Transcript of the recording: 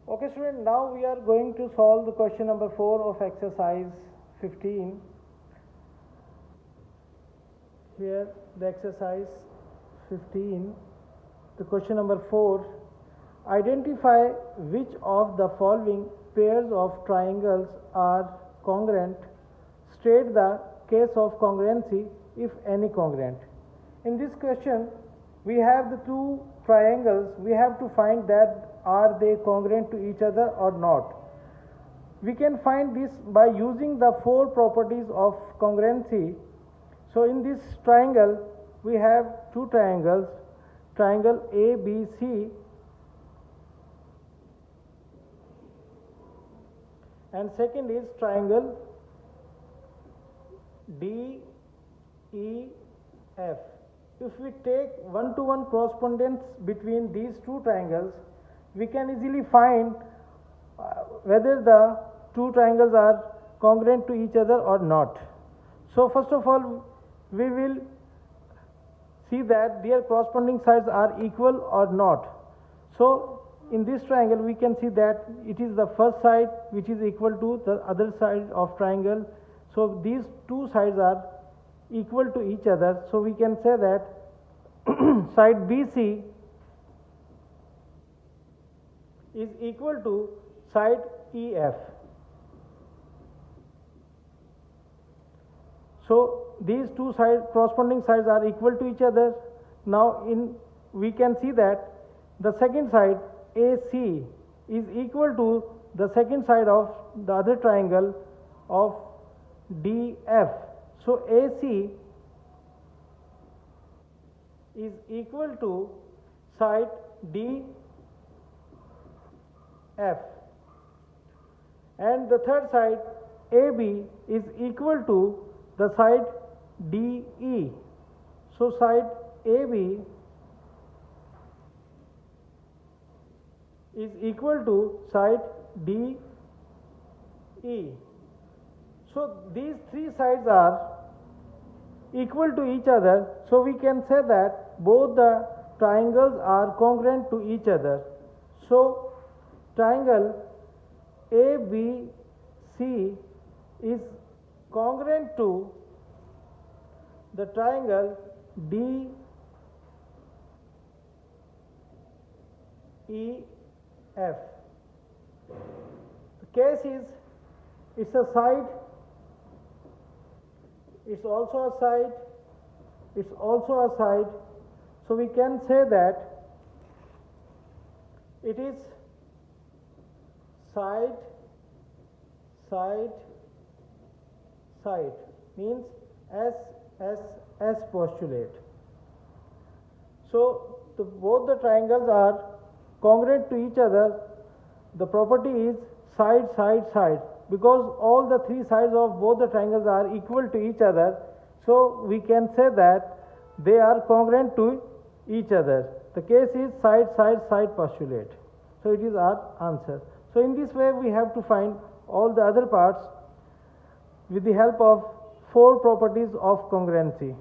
Okay student, now we are going to solve the question number 4 of exercise 15. Here the exercise 15, the question number 4, identify which of the following pairs of triangles are congruent, state the case of congruency if any congruent. In this question we have the two triangles, we have to find that are they congruent to each other or not. We can find this by using the four properties of congruency. So in this triangle we have two triangles, triangle ABC and second is triangle DEF. If we take one-to-one correspondence between these two triangles, we can easily find whether the two triangles are congruent to each other or not. So first of all, we will see that their corresponding sides are equal or not. So in this triangle we can see that it is the first side which is equal to the other side of triangle. So these two sides are equal to each other. So we can say that side BC is equal to side EF. So these two corresponding sides are equal to each other. Now we can see that the second side AC is equal to the second side of the other triangle of DF. So AC is equal to side DF, and the third side AB is equal to the side DE. So side AB is equal to side DE. So these three sides are equal to each other. So we can say that both the triangles are congruent to each other. So triangle ABC is congruent to the triangle DEF. The case is it's a side, it's also a side, it's also a side. So we can say that it is side, side, side, means S postulate. So both the triangles are congruent to each other. The property is side, side, side, because all the three sides of both the triangles are equal to each other. So we can say that they are congruent to each other. The case is side, side, side postulate. So it is our answer. So in this way we have to find all the other parts with the help of four properties of congruency.